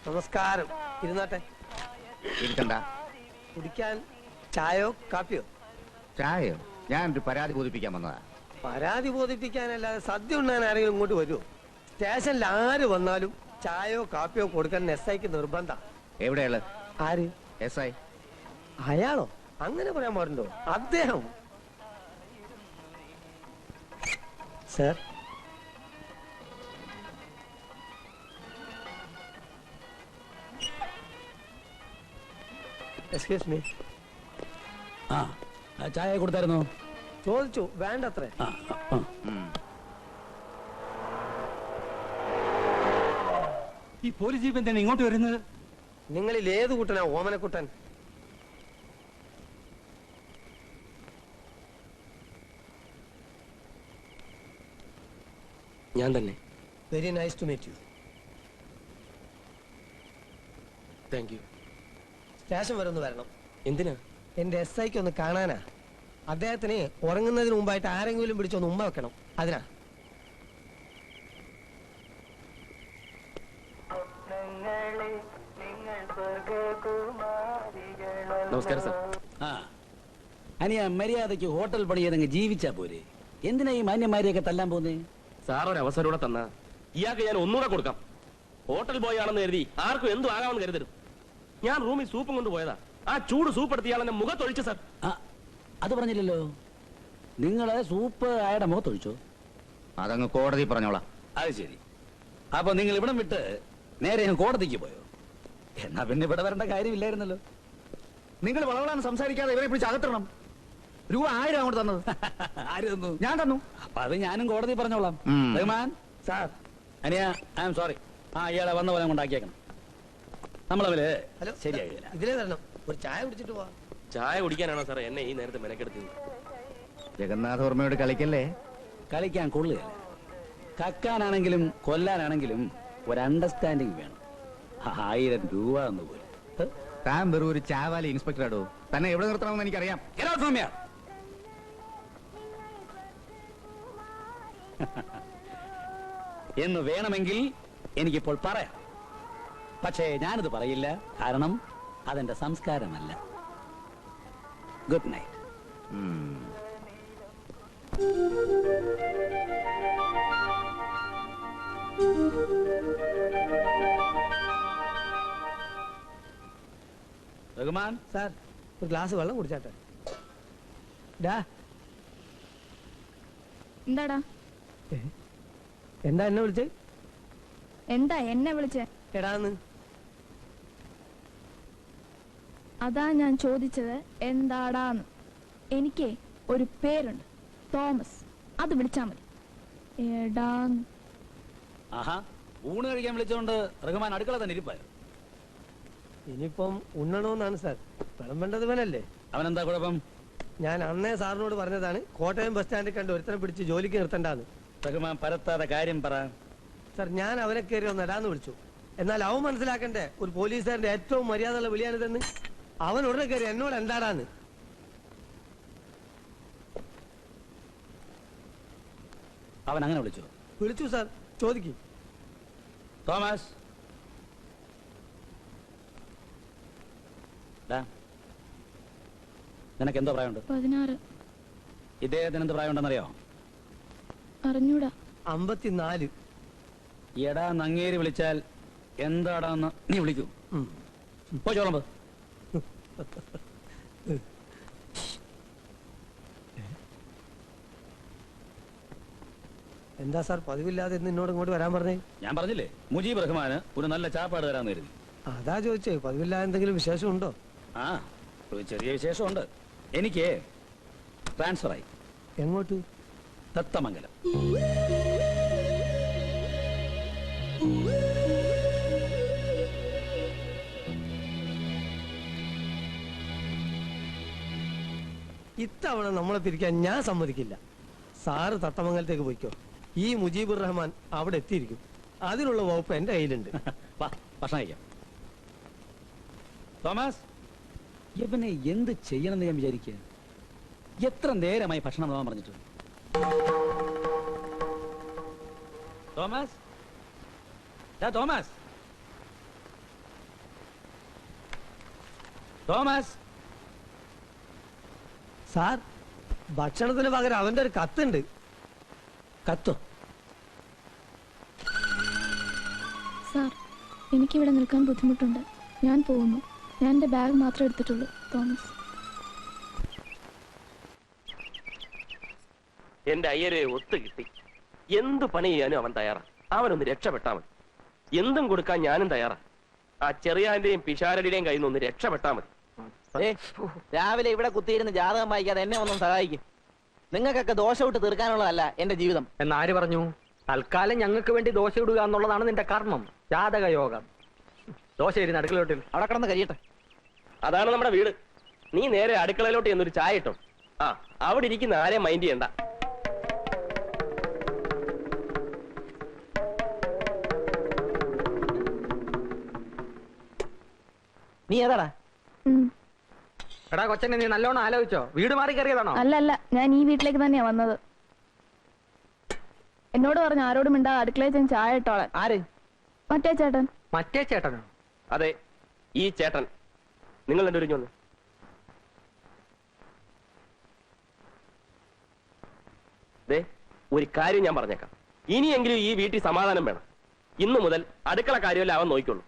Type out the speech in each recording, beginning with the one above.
നമസ്കാരം. ഇരുന്നാട്ടെ. ഇരിക്കണ്ട. കുടിക്കാൻ ചായയോ കാപ്പിയോ? ചായയോ? ഞാനൊരു പരാതി ബോധിപ്പിക്കാൻ വന്നതാ. പരാതി ബോധിപ്പിക്കാനല്ലാതെ സദ്യ ഉണ്ണാൻ ആരെങ്കിലും ഇങ്ങോട്ട് വരുമോ? സ്റ്റേഷനിൽ ആര് വന്നാലും ചായയോ കാപ്പിയോ കൊടുക്കാൻ SIക്ക് നിർബന്ധ. എവിടെയുള്ള ആര്? SI. അയാളോ? അങ്ങനെ പറയാൻ പാടുണ്ടോ? അദ്ദേഹം. Sir, excuse me. ചായ കൊടുത്തായിരുന്നോ? ചോദിച്ചു, വേണ്ടത്രേ. ഈ പോലീസ് ജീപ്പ് എന്താണ് ഇങ്ങോട്ട് വരുന്നത്? നിങ്ങളിൽ ഏത് കുട്ടനാ ഓമനക്കുട്ടൻ? ഞാൻ തന്നെ. Very nice to meet you. Thank you. Station വരെ ഒന്ന് വരണം. എന്തിനാ? എന്റെ SIക്ക് ഒന്ന് കാണാനാ. അദ്ദേഹത്തിന് ഉറങ്ങുന്നതിന് മുമ്പായിട്ട് ആരെങ്കിലും പിടിച്ചൊന്ന് ഉമ്മ വെക്കണം. അതിനാ. നമസ്കാരം സർ. അനിയ മര്യാദയ്ക്ക് ഹോട്ടൽ പണി ചെയ്തങ്ങ് ജീവിച്ചാ പോരെ. എന്തിനാ ഈ മാന്യന്മാരെയൊക്കെ തല്ലാൻ പോന്നേ? സാർ ഒരു അവസരം കൂടെ തന്ന ഇയാൾക്ക് ഞാൻ ഒന്നുകൂടെ കൊടുക്കാം. ഹോട്ടൽ ബോയ് ആണെന്ന് കരുതി ആർക്കും എന്തും ആകാമെന്ന് കരുതരുത്. ഞാൻ റൂമിൽ സൂപ്പും കൊണ്ട് പോയതാ. ആ ചൂട് സൂപ്പ് എടുത്ത് ഇയാളെന്നെ മുഖത്തൊഴിച്ചു സാർ. അത് പറഞ്ഞില്ലല്ലോ. നിങ്ങള് സൂപ്പ് അയാളുടെ മുഖത്തൊഴിച്ചോ? അതങ്ങ് കോടതി പറഞ്ഞോളാം. അത് ശരി. അപ്പൊ നിങ്ങൾ ഇവിടം വിട്ട് നേരെ കോടതിക്ക് പോയോ? എന്നാ പിന്നെ ഇവിടെ വരേണ്ട കാര്യമില്ലായിരുന്നല്ലോ. നിങ്ങൾ വളവളാന്ന് സംസാരിക്കാതെ ഇവരെ പിടിച്ച് അകത്തിടണം. രൂപ 1000 അങ്ങോട്ട് തന്നത്. ആര് തന്നു? ഞാൻ തന്നു. അപ്പൊ അത് ഞാനും കോടതി പറഞ്ഞോളാം. റഹ്മാൻ സാർ, അനിയ ഐ ആം സോറി. ഇയാളെ വന്ന പോലെ കൊണ്ടാക്കിയേക്കണം. നമ്മളവര് ശരിയായില്ല. ഇതിലേ തരണം. ഒരു ചായ കുടിച്ചിട്ട് പോവാ. ചായ കുടിക്കാനാണോ സാറേ എന്നെ ഈ നേരത്തെ മെനക്കെടുത്തത്? ജഗന്നാഥവർമ്മയോട് കളിക്കല്ലേ. കളിക്കാൻ കൊള്ളുകയല്ല. കക്കാനാണെങ്കിലും കൊല്ലാനാണെങ്കിലും ഒരു അണ്ടർസ്റ്റാൻഡിങ് വേണം. 1000 രൂപ എന്ന് പോലും. താൻ വെറും ഒരു ചാവാലി ഇൻസ്പെക്ടർ ആടോ. തന്നെ എവിടെ നിർത്തണമെന്ന് എനിക്കറിയാം. എന്ന് വേണമെങ്കിൽ എനിക്കിപ്പോൾ പറയാം. പക്ഷേ ഞാനത് പറയില്ല. കാരണം അതെന്റെ സംസ്കാരമല്ല. Good night. റഹ്മാൻ സാർ, ഒരു ഗ്ലാസ് വെള്ളം കുടിച്ചാട്ടെ. എന്താടാ? എന്താ എന്നെ വിളിച്ചേ? എന്താ എന്നെ വിളിച്ചേ? എടാന്ന്. അതാ ഞാൻ ചോദിച്ചത് എന്താടാന്ന്. എനിക്ക് ഒരു പേരുണ്ട്, തോമസ്. അത് വിളിച്ചാ മതി. എടാന്ന്. ആഹാ, ഊണ് കഴിക്കാൻ വിളിച്ചോണ്ട് റഹ്മാൻ അടുക്കള തന്നെ ഇരിപ്പായോ? ഇനിയിപ്പം ഉണ്ണണോന്നാണ് സാർ. വിളമ്പേണ്ടത് ഇവനല്ലേ. അവനെന്താ കുഴപ്പം? ഞാൻ അന്നേ സാറിനോട് പറഞ്ഞതാണ് കോട്ടയം ബസ് സ്റ്റാൻഡിൽ കണ്ട് ഒരുത്തനെ പിടിച്ച് ജോലിക്ക് നിർത്തണ്ടാന്ന്. റഹ്മാൻ പരത്താതെ കാര്യം പറ. സാർ, ഞാൻ അവനെ കയറി ഒന്ന് എടാന്ന് വിളിച്ചു. എന്നാൽ അവൻ മനസ്സിലാക്കണ്ടേ ഒരു പോലീസുകാരന്റെ ഏറ്റവും മര്യാദയുള്ള വിളിയാണിതെന്ന്. അവൻ ഉടനെ കയറി എന്നോട് എന്താടാന്ന്. അവൻ അങ്ങനെ വിളിച്ചു? വിളിച്ചു സാർ. ചോദിക്കും. തോമസ്, നിനക്ക് എന്തോ പ്രായമുണ്ട്? 16. ഇദ്ദേഹത്തിന് എന്ത് പ്രായമുണ്ടെന്നറിയോ? അറിഞ്ഞൂടാ. 54. എടാ നങ്ങേരി വിളിച്ചാൽ എന്താടാന്ന് നീ വിളിക്കൂ. പോച്ചോളമ്പ്. എന്താ സാർ പതിവില്ലാതെ എന്നോട് ഇങ്ങോട്ട് വരാൻ പറഞ്ഞേ? ഞാൻ പറഞ്ഞില്ലേ, മുജീബ് റഹ്മാന് ഒരു നല്ല ചാപ്പാട് തരാന്ന് കരുതി. അതാ ചോദിച്ചേ, പതിവില്ലാതെ എന്തെങ്കിലും വിശേഷം ഉണ്ടോ? ആ, ഒരു ചെറിയ വിശേഷമുണ്ട്. എനിക്ക് ട്രാൻസ്ഫർ ആയി. എങ്ങോട്ട്? ദത്തമംഗലം. ഇത്തവണ നമ്മളെ പിരിക്കാൻ ഞാൻ സമ്മതിക്കില്ല. സാറ് തത്തമംഗലത്തേക്ക് പോയിക്കോ. ഈ മുജീബുർ റഹ്മാൻ അവിടെ എത്തിയിരിക്കും. അതിനുള്ള വകുപ്പ് എന്റെ കയ്യിലുണ്ട്. ഭക്ഷണം കഴിക്കാം. തോമസ്, ഇവനെ എന്ത് ചെയ്യണമെന്ന് ഞാൻ വിചാരിക്കുക. എത്ര നേരമായി ഭക്ഷണം പോകാൻ പറഞ്ഞിട്ട്. തോമസ്, തോമസ് തോമസ് സാർ ഭക്ഷണത്തിന് പകരം അവന്റെ ഒരു കത്തുണ്ട്. കത്തോ? സാർ എനിക്കിവിടെ നിൽക്കാൻ ബുദ്ധിമുട്ടുണ്ട്. ഞാൻ പോകുന്നു. ഞാൻ എൻ്റെ ബാഗ് മാത്രമേ എടുത്തിട്ടുള്ളൂ. തോമസ്. എന്റെ അയ്യരെ ഒത്തു കിട്ടി. എന്ത് പണി ചെയ്യാനും അവൻ തയ്യാറാ. അവനൊന്ന് രക്ഷപ്പെട്ടാ മതി. എന്തും കൊടുക്കാൻ ഞാനും തയ്യാറാ. ആ ചെറിയാന്റെയും പിഷാരടിയുടെയും കയ്യിൽ നിന്ന് ഒന്ന് രക്ഷപ്പെട്ടാ മതി. രാവിലെ ഇവിടെ കുത്തിയിരുന്ന് ജാതകം വായിക്കാതെ എന്നെ ഒന്നും സഹായിക്കും. നിങ്ങൾക്കൊക്കെ ദോശ വിട്ട് തീർക്കാനുള്ളതല്ല എന്റെ ജീവിതം. എന്നാര് പറഞ്ഞു? തൽക്കാലം ഞങ്ങൾക്ക് വേണ്ടി ദോശ ഇടുക എന്നുള്ളതാണ് നിന്റെ കർമ്മം, ജാതക യോഗം. ദോശ ഇരുന്ന് അടുക്കളോട്ടിൽ അവിടെ കിടന്ന് കഴിയട്ടെ. അതാണ് നമ്മുടെ വീട്. നീ നേരെ അടുക്കളയിലോട്ട് എന്നൊരു ചായ ഇട്ടോ. ആ അവിടെ ഇരിക്കുന്ന ആരെയും മൈൻഡ് ചെയ്യണ്ട. നീ ഏതാടാ? എടാ കൊച്ചനെ, നീ നല്ലോണം ആലോചിച്ചോ? വീട് മാറി കയറിയതാണോ? അല്ല, ഞാൻ ഈ വീട്ടിലേക്ക് തന്നെയാ വന്നത്. എന്നോട് പറഞ്ഞു ആരോടും മിണ്ടാ അടുക്കളയിൽ ചെന്ന് ചായ ഇട്ടോളാൻ. ആര്? മറ്റേ ചേട്ടൻ. മറ്റേ ചേട്ടനോ? അതെ, ഈ ചേട്ടൻ. നിങ്ങൾ എന്റെ ഒരുങ്ങി വന്ന്. ദേ, ഒരു കാര്യം ഞാൻ പറഞ്ഞേക്കാം. ഇനിയെങ്കിലും ഈ വീട്ടിൽ സമാധാനം വേണം. ഇന്നു മുതൽ അടുക്കള കാര്യമല്ല അവൻ നോക്കിക്കൊള്ളു.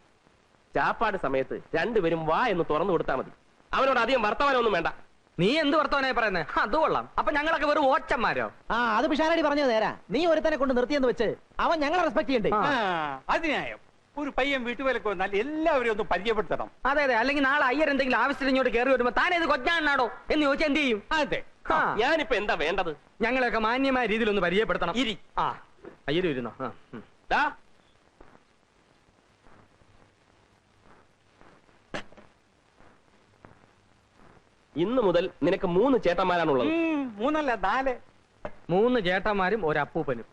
ചാപ്പാട് സമയത്ത് രണ്ടുപേരും വാ എന്ന് തുറന്നു കൊടുത്താൽ മതി. അവനോട് അധികം വർത്തമാനമൊന്നും വേണ്ട. നീ എന്ത് വർത്തമാനായി പറയുന്നത്? അത് കൊള്ളാം. അപ്പൊ ഞങ്ങളൊക്കെ വെറും ഓച്ചന്മാരോ? ആ, അത് പിഷാരടി പറഞ്ഞത് നേരാ. നീ ഒരുത്തനെ കൊണ്ട് നിർത്തിയെന്ന് വെച്ച് അവൻ ഞങ്ങളെ റെസ്പെക്ട് ചെയ്യണ്ടേ? അതിനായോ ഒരു പയ്യൻ വീട്ടുവേലക്ക് വന്നാൽ എല്ലാവരും ഒന്ന് പരിചയപ്പെടുത്തണം. അതെ അതെ, അല്ലെങ്കിൽ നാളെ അയ്യർ എന്തെങ്കിലും ആവശ്യത്തിന് ഇങ്ങോട്ട് കയറി വരുമ്പോ താൻ ഇത് കൊച്ചാണോ എന്ന് ചോദിച്ചാൽ എന്ത് ചെയ്യും? അതെ, ഞാനിപ്പോ എന്താ വേണ്ടത്? ഞങ്ങളെയൊക്കെ മാന്യമായ രീതിയിൽ ഒന്ന് പരിചയപ്പെടുത്തണം. ഇരി. ആ, അയ്യര് ഇരുന്നോ? ദാ, ഇന്നു മുതൽ നിനക്ക് 3 ചേട്ടന്മാരാണുള്ളത്. 3 അല്ല 4. 3 ചേട്ടന്മാരും ഒരപ്പൂപ്പനും.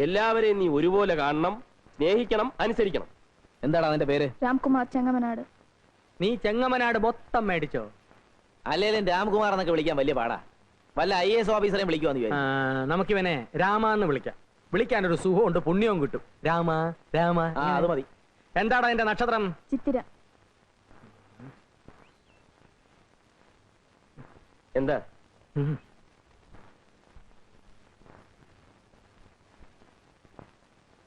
എല്ലാവരെയും നീ ഒരുപോലെ കാണണം, സ്നേഹിക്കണം, അനുസരിക്കണം. എന്താടാ അതിന്റെ പേര്? രാംകുമാർ ചെങ്ങമനാട്. നീ ചെങ്ങമനാട് മൊത്തം മേടിച്ചോ? അല്ലേലും രാംകുമാർ എന്നൊക്കെ വിളിക്കാൻ വലിയ പാടാ. വല്ല IAS ഓഫീസറെയും വിളിക്കുവാന്ന് വിചാരിച്ചു. നമുക്കിവനെ രാമാന്ന് വിളിക്കാം. വിളിക്കാനൊരു സുഖമുണ്ട്, പുണ്യവും കിട്ടും. രാമ രാമ. ആ, അത് മതി. എന്താടാ എന്റെ നക്ഷത്രം? ചിത്തിര. എന്താ?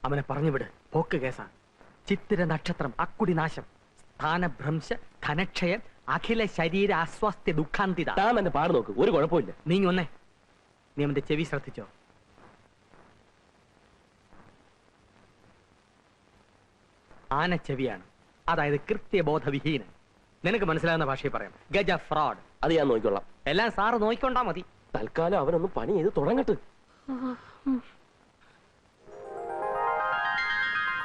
അവനെ പറഞ്ഞു വിട്, പോക്ക് കേസാ. ചിത്തിര നക്ഷത്രം, അക്കുടി നാശം, സ്ഥാനഭ്രംശ, ധനക്ഷയം, അഖില ശരീര അസ്വാസ്ഥ്യ ദുഃഖാന്തിത. താൻ എന്നെ പാട് നോക്ക്, ഒരു കുഴപ്പമില്ല. നീ ഒന്നേ, നീ അവന്റെ ചെവി ശ്രദ്ധിച്ചോ? ആനച്ചെവിയാണ്, അതായത് കൃത്യബോധവിഹീനൻ. നിനക്ക് മനസ്സിലാകുന്ന ഭാഷയിൽ പറയാം, ഗജ ഫ്രോഡ്. അത് ഞാൻ നോക്കിക്കൊള്ളാം. എല്ലാം സാറ് നോക്കിക്കൊണ്ടാ മതി. തൽക്കാലം അവനൊന്ന് പണി ചെയ്ത് തുടങ്ങട്ട്.